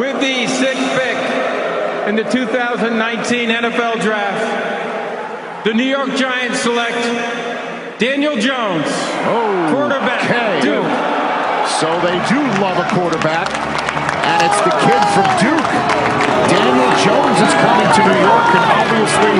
With the sixth pick in the 2019 NFL Draft, the New York Giants select Daniel Jones, quarterback, Duke. So they do love a quarterback, and it's the kid from Duke. Daniel Jones is coming to New York, and obviously...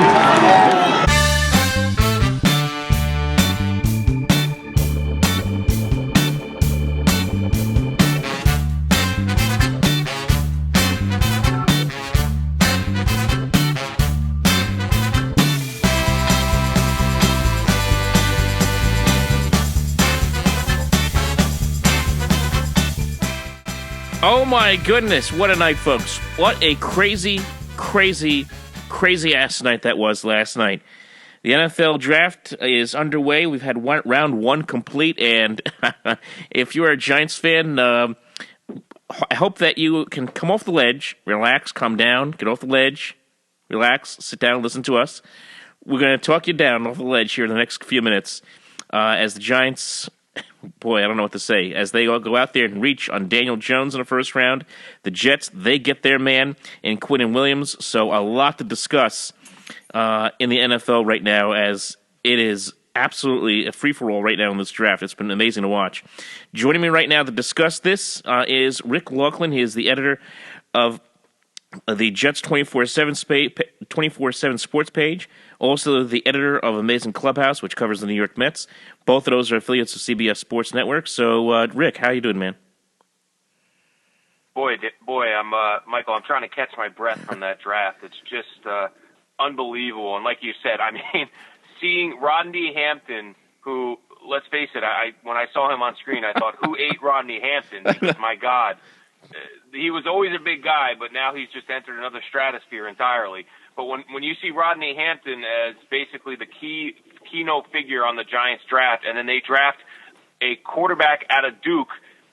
Oh my goodness, what a night, folks. What a crazy, crazy, crazy ass night that was last night. The NFL draft is underway. We've had round one complete, and if you're a Giants fan, I hope that you can come off the ledge, relax, calm down, get off the ledge, relax, sit down, listen to us. We're going to talk you down off the ledge here in the next few minutes as the Giants... Boy, I don't know what to say. As they all go out there and reach on Daniel Jones in the first round, the Jets, they get their man in Quinnen Williams. So a lot to discuss in the NFL right now, as it is absolutely a free-for-all right now in this draft. It's been amazing to watch. Joining me right now to discuss this is Rick Laughland. He is the editor of the Jets 24/7 sports page, also the editor of Amazing Clubhouse, which covers the New York Mets. Both of those are affiliates of CBS Sports Network. So, Rick, how you doing, man? Boy, I'm Michael. I'm trying to catch my breath from that draft. It's just unbelievable. And like you said, I mean, seeing Rodney Hampton, who, let's face it, when I saw him on screen, I thought, who ate Rodney Hampton? Because my God. He was always a big guy, but now he's just entered another stratosphere entirely. But when you see Rodney Hampton as basically the keynote figure on the Giants draft, and then they draft a quarterback out of Duke,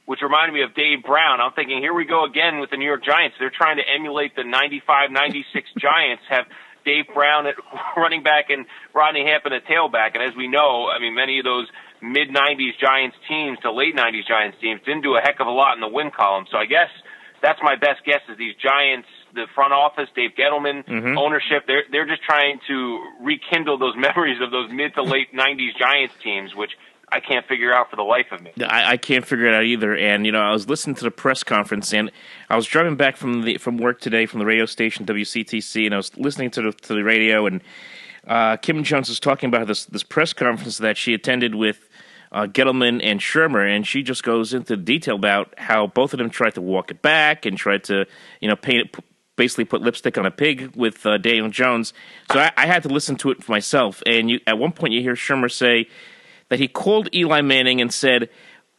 which reminded me of Dave Brown, I'm thinking, here we go again with the New York Giants. They're trying to emulate the 95-96 Giants, have Dave Brown at running back and Rodney Hampton at tailback. And as we know, I mean, many of those mid-90s Giants teams to late 90s Giants teams didn't do a heck of a lot in the win column. So I guess that's my best guess is these Giants, the front office, Dave Gettleman, ownership, they're just trying to rekindle those memories of those mid to late 90s Giants teams, which I can't figure out for the life of me. I can't figure it out either. And, you know, I was listening to the press conference, and I was driving back from work today from the radio station WCTC, and I was listening to the radio, and Kim Jones was talking about this press conference that she attended with Gettleman and Shermer, and she just goes into detail about how both of them tried to walk it back and tried to, you know, basically put lipstick on a pig with Daniel Jones. So I had to listen to it for myself. And at one point you hear Shermer say that he called Eli Manning and said,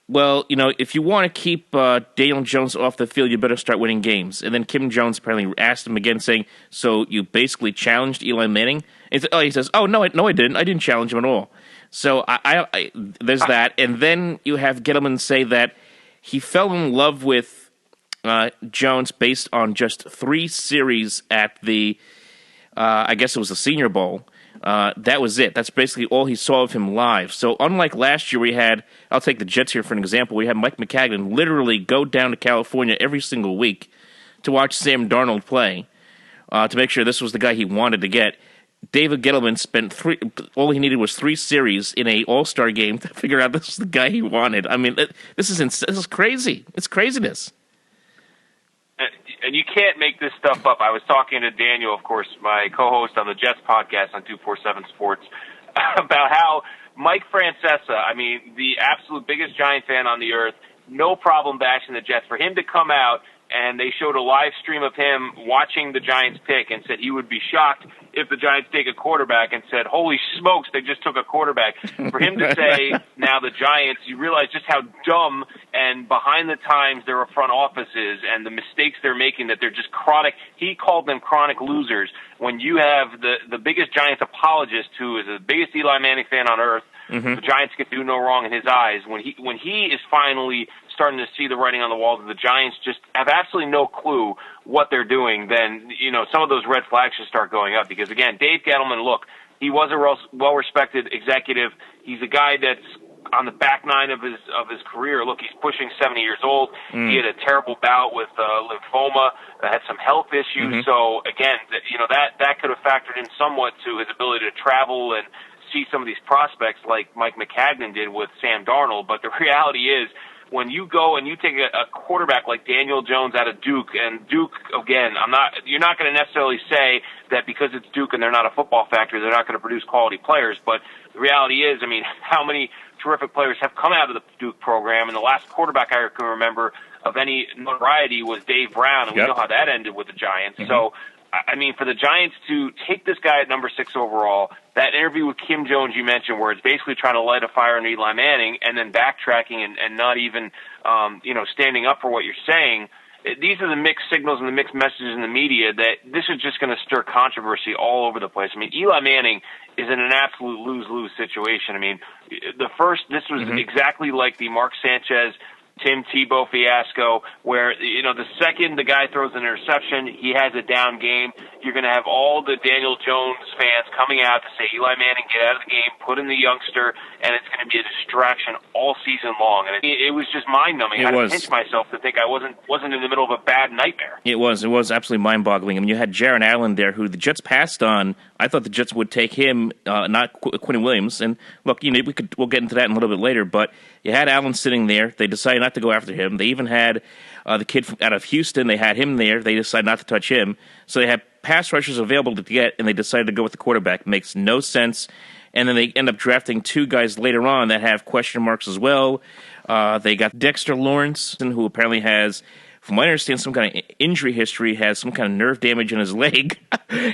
well, you know, if you want to keep Daniel Jones off the field, you better start winning games. And then Kim Jones apparently asked him again, saying, so you basically challenged Eli Manning? And he says, oh, no, I didn't. I didn't challenge him at all. So I there's that. And then you have Gettleman say that he fell in love with Jones based on just 3 series at the, I guess it was the Senior Bowl. That was it. That's basically all he saw of him live. So unlike last year, we had, I'll take the Jets here for an example, we had Mike McCagnon literally go down to California every single week to watch Sam Darnold play to make sure this was the guy he wanted to get. David Gettleman spent all he needed was 3 series in a All-Star game to figure out this is the guy he wanted. I mean, this is crazy. It's craziness. And you can't make this stuff up. I was talking to Daniel, of course, my co-host on the Jets podcast on 247 Sports, about how Mike Francesa, I mean, the absolute biggest Giant fan on the earth, no problem bashing the Jets. For him to come out, and they showed a live stream of him watching the Giants pick and said he would be shocked if the Giants take a quarterback, and said, holy smokes, they just took a quarterback. For him to say now the Giants, you realize just how dumb and behind the times their front office is and the mistakes they're making, that they're just chronic. He called them chronic losers. When you have the biggest Giants apologist, who is the biggest Eli Manning fan on earth, the Giants can do no wrong in his eyes. When he is finally starting to see the writing on the wall that the Giants just have absolutely no clue what they're doing, then, you know, some of those red flags should start going up. Because, again, Dave Gettleman, look, he was a well-respected executive. He's a guy that's on the back nine of his career. Look, he's pushing 70 years old. He had a terrible bout with lymphoma, had some health issues. So again, that could have factored in somewhat to his ability to travel and see some of these prospects like Mike McCagnon did with Sam Darnold. But the reality is, when you go and you take a quarterback like Daniel Jones out of Duke, and Duke, again, you're not going to necessarily say that because it's Duke and they're not a football factory, they're not going to produce quality players. But the reality is, I mean, how many terrific players have come out of the Duke program? And the last quarterback I can remember of any notoriety was Dave Brown, and we know how that ended with the Giants. So, I mean, for the Giants to take this guy at number 6 overall, that interview with Kim Jones you mentioned, where it's basically trying to light a fire under Eli Manning and then backtracking and not even, standing up for what you're saying. These are the mixed signals and the mixed messages in the media that this is just going to stir controversy all over the place. I mean, Eli Manning is in an absolute lose-lose situation. I mean, this was exactly like the Mark Sanchez Tim Tebow fiasco, where, the second the guy throws an interception, he has a down game. You're going to have all the Daniel Jones fans coming out to say, Eli Manning, get out of the game, put in the youngster, and it's going to be a distraction all season long. And it was just mind-numbing. I had to pinch myself to think I wasn't in the middle of a bad nightmare. It was absolutely mind-boggling. I mean, you had Jaron Allen there, who the Jets passed on. I thought the Jets would take him, not Quinnen Williams. And look, we'll get into that in a little bit later, but you had Allen sitting there. They decided not to go after him. They even had the kid out of Houston. They had him there. They decided not to touch him. So they had pass rushers available to get, and they decided to go with the quarterback. Makes no sense. And then they end up drafting 2 guys later on that have question marks as well. They got Dexter Lawrence, who apparently has, from what I understand, some kind of injury history, has some kind of nerve damage in his leg.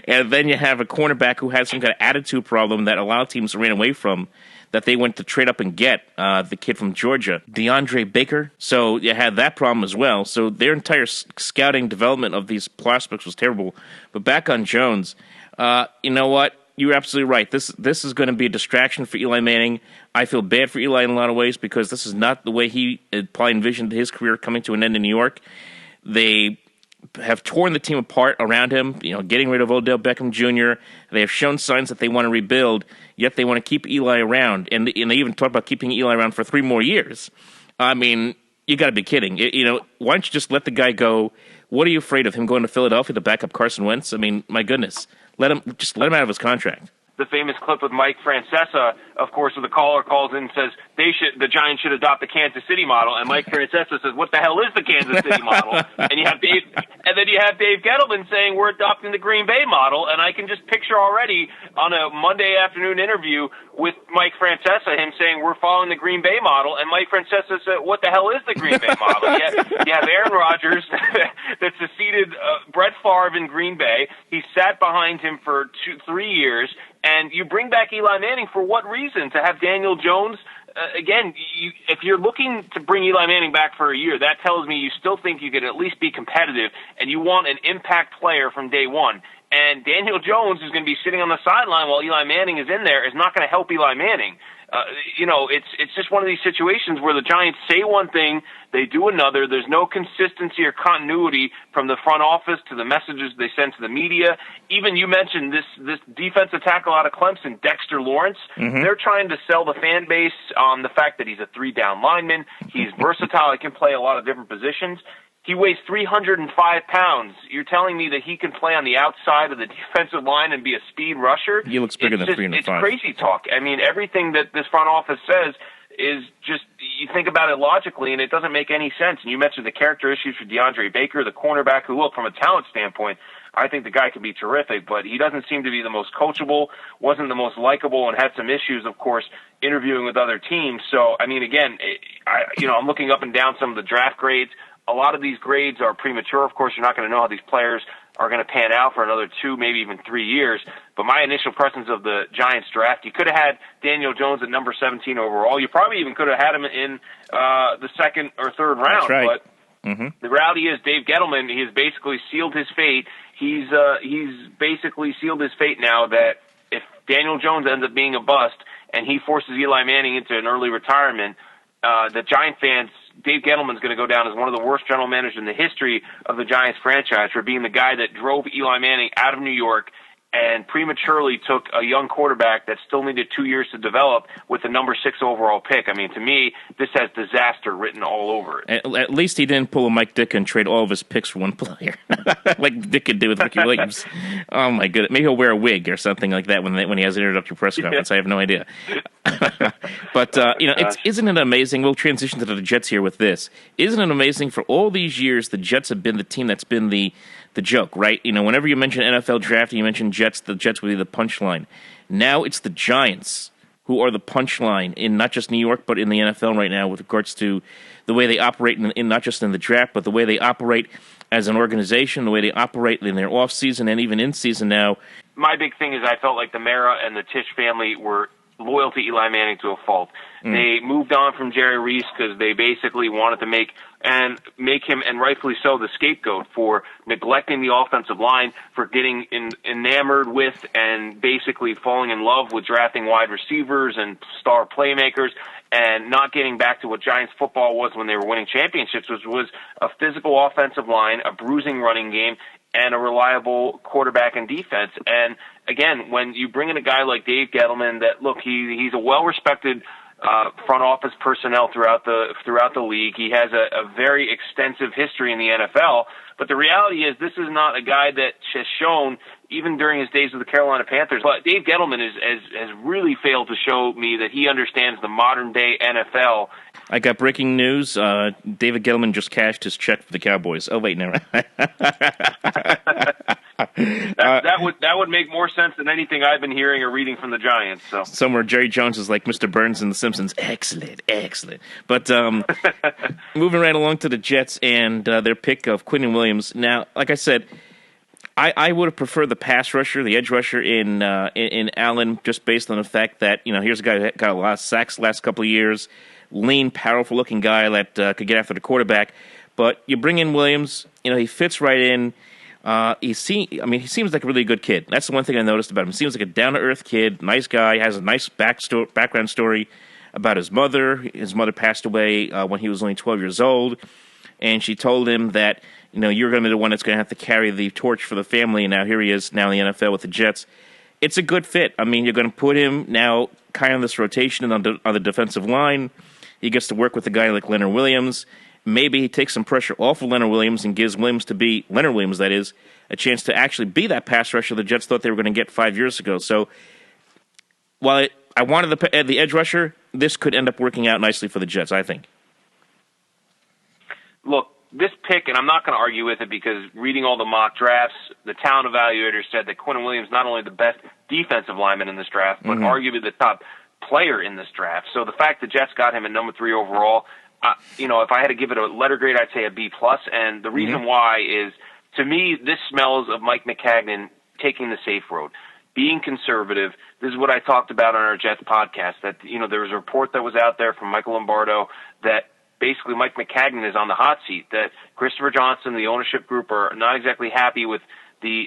And then you have a cornerback who has some kind of attitude problem that a lot of teams ran away from, that they went to trade up and get, the kid from Georgia, DeAndre Baker. So you had that problem as well. So their entire scouting development of these prospects was terrible. But back on Jones, you know what? You're absolutely right. This is going to be a distraction for Eli Manning. I feel bad for Eli in a lot of ways because this is not the way he probably envisioned his career coming to an end in New York. They have torn the team apart around him, getting rid of Odell Beckham Jr. They have shown signs that they want to rebuild, yet they want to keep Eli around. And they even talk about keeping Eli around for 3 more years. I mean, you got to be kidding. Why don't you just let the guy go? What are you afraid of, him going to Philadelphia to back up Carson Wentz? I mean, my goodness. Let him out of his contract. The famous clip with Mike Francesa, of course, where the caller calls in and says the Giants should adopt the Kansas City model, and Mike Francesa says, "What the hell is the Kansas City model?" And then you have Dave Gettleman saying we're adopting the Green Bay model, and I can just picture already on a Monday afternoon interview with Mike Francesa him saying we're following the Green Bay model, and Mike Francesa said, "What the hell is the Green Bay model?" You have Aaron Rodgers that succeeded Brett Favre in Green Bay. He sat behind him for 3 years. And you bring back Eli Manning for what reason? To have Daniel Jones? Again, if you're looking to bring Eli Manning back for a year, that tells me you still think you could at least be competitive, and you want an impact player from day one. And Daniel Jones is going to be sitting on the sideline while Eli Manning is in there is not going to help Eli Manning. It's just one of these situations where the Giants say one thing, they do another. There's no consistency or continuity from the front office to the messages they send to the media. Even you mentioned this defensive tackle out of Clemson, Dexter Lawrence. They're trying to sell the fan base on the fact that he's a 3-down lineman. He's versatile. He can play a lot of different positions. He weighs 305 pounds. You're telling me that he can play on the outside of the defensive line and be a speed rusher? He looks bigger than 305. It's crazy talk. I mean, everything that this front office says is just, you think about it logically, and it doesn't make any sense. And you mentioned the character issues for DeAndre Baker, the cornerback, who, look, from a talent standpoint, I think the guy could be terrific, but he doesn't seem to be the most coachable, wasn't the most likable, and had some issues, of course, interviewing with other teams. So, I mean, again, I'm looking up and down some of the draft grades. A lot of these grades are premature. Of course, you're not going to know how these players are going to pan out for another 2, maybe even 3 years. But my initial impressions of the Giants draft, you could have had Daniel Jones at number 17 overall. You probably even could have had him in the 2nd or 3rd round. That's right. But the reality is Dave Gettleman, he has basically sealed his fate. He's basically sealed his fate now that if Daniel Jones ends up being a bust and he forces Eli Manning into an early retirement, the Giant fans, Dave Gettleman's going to go down as one of the worst general managers in the history of the Giants franchise for being the guy that drove Eli Manning out of New York and prematurely took a young quarterback that still needed 2 years to develop with the number 6 overall pick. I mean, to me, this has disaster written all over it. At least he didn't pull a Mike Dick and trade all of his picks for one player, like Dick could do with Ricky Williams. Oh my goodness! Maybe he'll wear a wig or something like that when he has an introductory press conference. I have no idea. But isn't it amazing? We'll transition to the Jets here with this. Isn't it amazing? For all these years, the Jets have been the team that's been the joke, right? Whenever you mention NFL draft and you mention Jets, the Jets will be the punchline. Now it's the Giants who are the punchline in not just New York, but in the NFL right now with regards to the way they operate in not just in the draft, but the way they operate as an organization, the way they operate in their offseason and even in season now. My big thing is I felt like the Mara and the Tisch family were loyal to Eli Manning to a fault. They moved on from Jerry Reese because they basically wanted to make him, and rightfully so, the scapegoat for neglecting the offensive line, for getting enamored with and basically falling in love with drafting wide receivers and star playmakers, and not getting back to what Giants football was when they were winning championships, which was a physical offensive line, a bruising running game, and a reliable quarterback and defense. And again, when you bring in a guy like Dave Gettleman, that look, he's a well-respected front office personnel throughout the league. He has a very extensive history in the NFL. But the reality is, this is not a guy that has shown, even during his days with the Carolina Panthers. But Dave Gettleman has really failed to show me that he understands the modern day NFL. I got breaking news. David Gettleman just cashed his check for the Cowboys. Oh wait, no. That would make more sense than anything I've been hearing or reading from the Giants. So somewhere Jerry Jones is like Mr. Burns in The Simpsons. Excellent. But moving right along to the Jets and their pick of Quinnen Williams. Now, like I said, I would have preferred the pass rusher, the edge rusher in Allen, just based on the fact that here's a guy who got a lot of sacks the last couple of years, lean, powerful-looking guy that could get after the quarterback. But you bring in Williams, he fits right in. He seems like a really good kid. That's the one thing I noticed about him. He seems like a down-to-earth kid, nice guy, has a nice background story about his mother. His mother passed away when he was only 12 years old, and she told him that, you're going to be the one that's going to have to carry the torch for the family, and now here he is now in the NFL with the Jets. It's a good fit. I mean, you're going to put him now kind of this rotation on the defensive line. He gets to work with a guy like Quinnen Williams. Maybe he takes some pressure off of Leonard Williams and gives Williams to be, Leonard Williams that is, a chance to actually be that pass rusher the Jets thought they were going to get 5 years ago. So while I wanted the edge rusher, this could end up working out nicely for the Jets, I think. Look, this pick, and I'm not going to argue with it because reading all the mock drafts, the talent evaluators said that Quinnen Williams not only the best defensive lineman in this draft, but arguably the top player in this draft. So the fact the Jets got him at number 3 overall, if I had to give it a letter grade, I'd say a B+. And the reason why is, to me, this smells of Mike Maccagnan taking the safe road, being conservative. This is what I talked about on our Jets podcast, that, there was a report that was out there from Michael Lombardo that basically Mike Maccagnan is on the hot seat, that Christopher Johnson, the ownership group, are not exactly happy with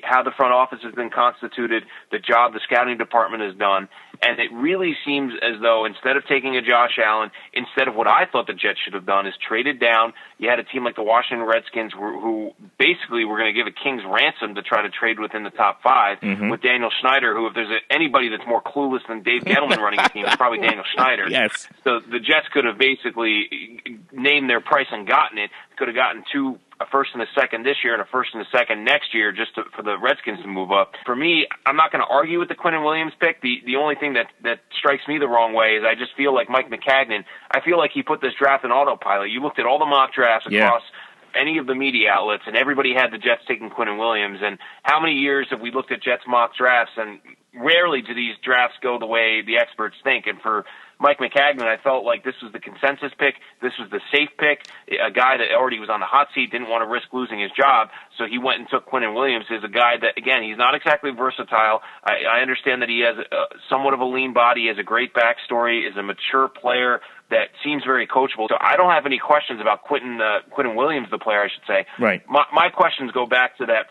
how the front office has been constituted, the job the scouting department has done. And it really seems as though instead of taking a Josh Allen, instead of what I thought the Jets should have done is traded down. You had a team like the Washington Redskins who basically were going to give a king's ransom to try to trade within the top 5 with Daniel Snyder, who if there's anybody that's more clueless than Dave Gettleman running a team, it's probably Daniel Snyder. Yes. So the Jets could have basically named their price and gotten it, could have gotten a first and a second this year and a first and a second next year just for the Redskins to move up. For me, I'm not going to argue with the Quinnen Williams pick. The only thing that strikes me the wrong way is I just feel like Mike Maccagnan, I feel like he put this draft in autopilot. You looked at all the mock drafts across any of the media outlets, and everybody had the Jets taking Quinnen Williams. And how many years have we looked at Jets mock drafts, and rarely do these drafts go the way the experts think. And for Mike Maccagnan, I felt like this was the consensus pick. This was the safe pick. A guy that already was on the hot seat, didn't want to risk losing his job, so he went and took Quinnen Williams. Is a guy that, again, he's not exactly versatile. I understand that he has somewhat of a lean body, he has a great backstory, is a mature player that seems very coachable. So I don't have any questions about Quinnen Williams, the player, I should say. Right. My questions go back to that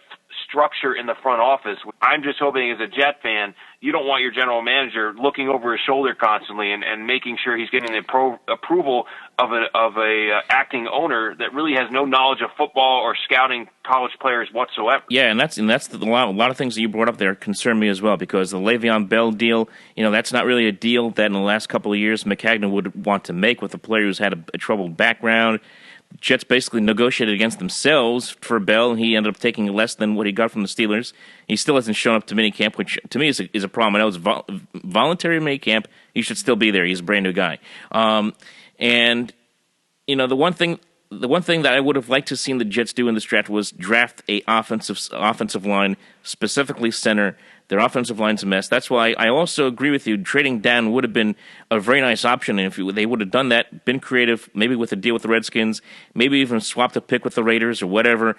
structure in the front office. I'm just hoping as a Jet fan, you don't want your general manager looking over his shoulder constantly and making sure he's getting the approval of a acting owner that really has no knowledge of football or scouting college players whatsoever. Yeah, and that's a lot of things that you brought up there concern me as well, because the Le'Veon Bell deal, that's not really a deal that in the last couple of years McCagnon would want to make with a player who's had a troubled background. Jets basically negotiated against themselves for Bell, and he ended up taking less than what he got from the Steelers. He still hasn't shown up to minicamp, which to me is a problem. I know it's voluntary minicamp. He should still be there. He's a brand new guy. And the one thing that I would have liked to seen the Jets do in this draft was draft a offensive line, specifically center. Their offensive line's a mess. That's why I also agree with you. Trading down would have been a very nice option, and if they would have done that, been creative, maybe with a deal with the Redskins, maybe even swapped a pick with the Raiders or whatever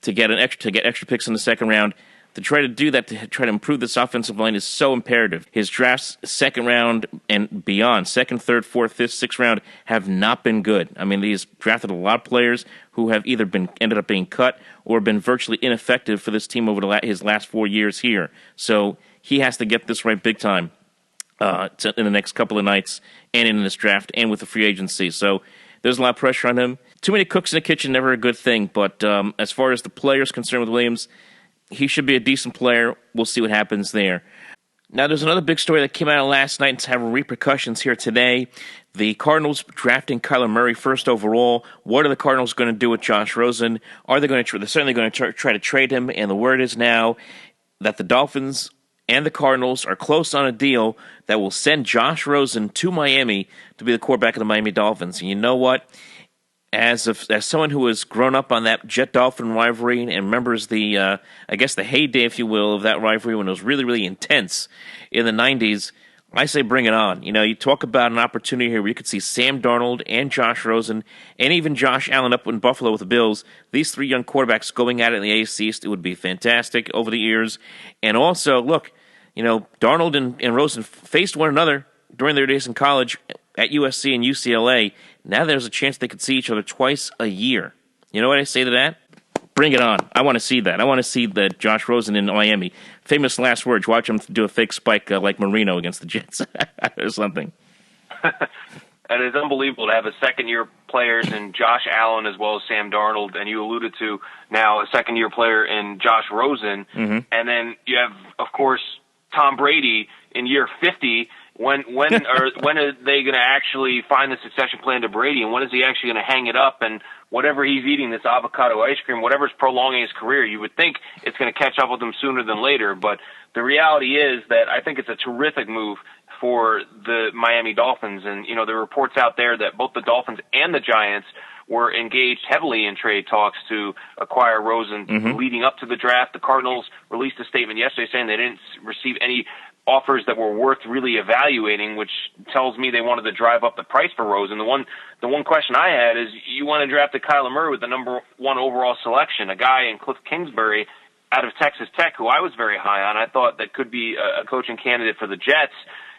to get extra picks in the second round. To try to do that, to try to improve this offensive line is so imperative. His drafts, second round and beyond, second, third, fourth, fifth, sixth round, have not been good. I mean, he's drafted a lot of players who have either ended up being cut or been virtually ineffective for this team over his last 4 years here. So he has to get this right big time in the next couple of nights and in this draft and with the free agency. So there's a lot of pressure on him. Too many cooks in the kitchen, never a good thing. But as far as the players concerned with Williams, he should be a decent player. We'll see what happens there. Now, there's another big story that came out last night and it's having repercussions here today. The Cardinals drafting Kyler Murray first overall. What are the Cardinals going to do with Josh Rosen? They're certainly going to try to trade him, and the word is now that the Dolphins and the Cardinals are close on a deal that will send Josh Rosen to Miami to be the quarterback of the Miami Dolphins. And you know what? As someone who has grown up on that Jet-Dolphin rivalry and remembers the heyday, if you will, of that rivalry when it was really, really intense in the 90s, I say bring it on. You talk about an opportunity here where you could see Sam Darnold and Josh Rosen and even Josh Allen up in Buffalo with the Bills. These three young quarterbacks going at it in the AFC East, it would be fantastic over the years. And also, look, Darnold and Rosen faced one another during their days in college at USC and UCLA. Now there's a chance they could see each other twice a year. You know what I say to that? Bring it on. I want to see that. I want to see that Josh Rosen in Miami. Famous last words. Watch him do a fake spike like Marino against the Jets or something. And it's unbelievable to have a second-year players in Josh Allen as well as Sam Darnold, and you alluded to now a second-year player in Josh Rosen. Mm-hmm. And then you have, of course, Tom Brady in year 50. When are they going to actually find the succession plan to Brady, and when is he actually going to hang it up? And whatever he's eating, this avocado ice cream, whatever's prolonging his career, you would think it's going to catch up with him sooner than later. But the reality is that I think it's a terrific move for the Miami Dolphins. And, there are reports out there that both the Dolphins and the Giants were engaged heavily in trade talks to acquire Rosen leading up to the draft. The Cardinals released a statement yesterday saying they didn't receive any offers that were worth really evaluating, which tells me they wanted to drive up the price for Rosen. The one question I had is, you want to draft a Kyler Murray with the number 1 overall selection, a guy in Cliff Kingsbury out of Texas Tech, who I was very high on. I thought that could be a coaching candidate for the Jets.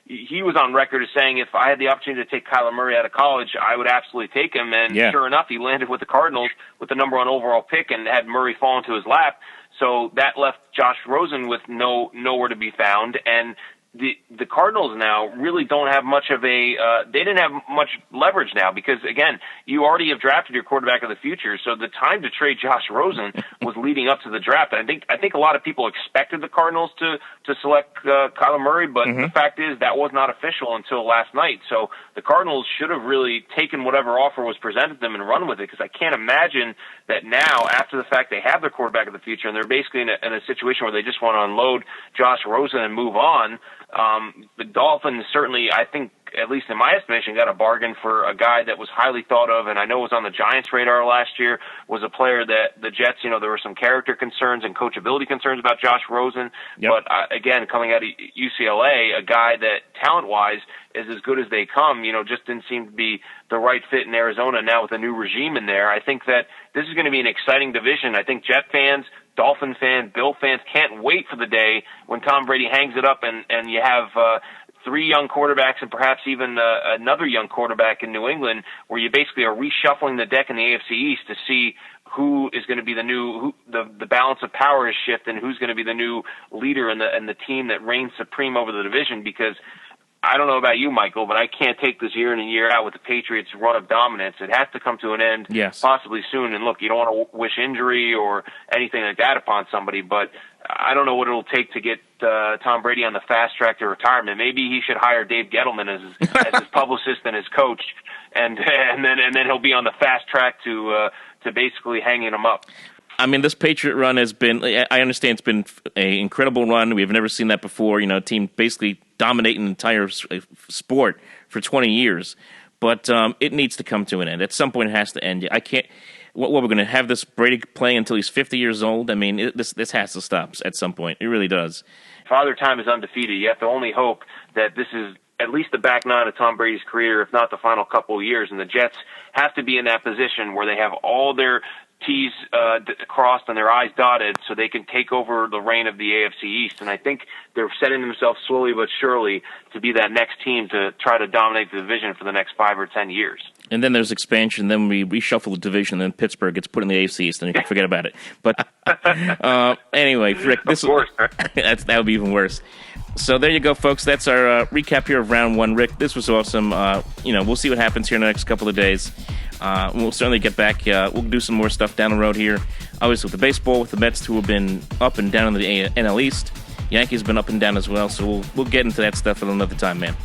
He was on record as saying if I had the opportunity to take Kyler Murray out of college, I would absolutely take him. And Sure enough, he landed with the Cardinals with the number 1 overall pick and had Murray fall into his lap. So that left Josh Rosen with nowhere to be found. And the Cardinals now really don't have much of they didn't have much leverage now because, again, you already have drafted your quarterback of the future. So the time to trade Josh Rosen was leading up to the draft. And I think a lot of people expected the Cardinals to select Kyler Murray, but the fact is that was not official until last night. So the Cardinals should have really taken whatever offer was presented to them and run with it, because I can't imagine that now, after the fact they have their quarterback of the future and they're basically in a situation where they just want to unload Josh Rosen and move on. The Dolphins certainly, I think, at least in my estimation, got a bargain for a guy that was highly thought of, and I know was on the Giants' radar last year, was a player that the Jets, there were some character concerns and coachability concerns about Josh Rosen. Yep. But, again, coming out of UCLA, a guy that talent-wise is as good as they come, just didn't seem to be the right fit in Arizona now with a new regime in there. I think that this is going to be an exciting division. I think Jet fans, Dolphin fans, Bill fans can't wait for the day when Tom Brady hangs it up and you have three young quarterbacks and perhaps even another young quarterback in New England, where you basically are reshuffling the deck in the AFC East to see who is going to be the balance of power is shifting, who's going to be the new leader in the team that reigns supreme over the division. Because I don't know about you, Michael, but I can't take this year in and year out with the Patriots' run of dominance. It has to come to an end, possibly soon. And look, you don't want to wish injury or anything like that upon somebody, but I don't know what it'll take to get Tom Brady on the fast track to retirement. Maybe he should hire Dave Gettleman as his publicist and his coach, and then he'll be on the fast track to basically hanging him up. I mean, this Patriot run has been, I understand it's been an incredible run. We've never seen that before. A team basically dominating the entire sport for 20 years. But it needs to come to an end. At some point, it has to end. I can't. What we're going to have this Brady play until he's 50 years old? I mean, this has to stop at some point. It really does. Father Time is undefeated. You have to only hope that this is at least the back nine of Tom Brady's career, if not the final couple of years. And the Jets have to be in that position where they have all their T's crossed and their I's dotted so they can take over the reign of the AFC East. And I think they're setting themselves slowly but surely to be that next team to try to dominate the division for the next 5 or 10 years. And then there's expansion, then we reshuffle the division, then Pittsburgh gets put in the AFC East, and you can forget about it. But anyway, Rick, that would be even worse. So there you go, folks. That's our recap here of round one. Rick, this was awesome. We'll see what happens here in the next couple of days. We'll certainly get back. We'll do some more stuff down the road here. Obviously, with the baseball, with the Mets, who have been up and down in the NL East. Yankees have been up and down as well. So we'll get into that stuff at another time, man.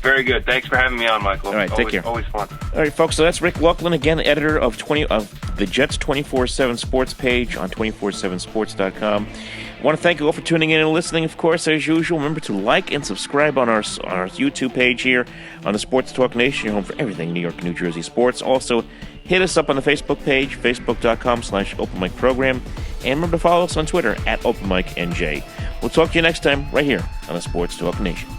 Very good. Thanks for having me on, Michael. All right, take care. Always fun. All right, folks. So that's Rick Laughland again, editor of the Jets 24/7 Sports page on 247sports.com. I want to thank you all for tuning in and listening. Of course, as usual, remember to like and subscribe on our YouTube page here on the Sports Talk Nation, your home for everything New York, New Jersey sports. Also, hit us up on the Facebook page, facebook.com/openmicprogram. And remember to follow us on Twitter @OpenMicNJ. We'll talk to you next time right here on the Sports Talk Nation.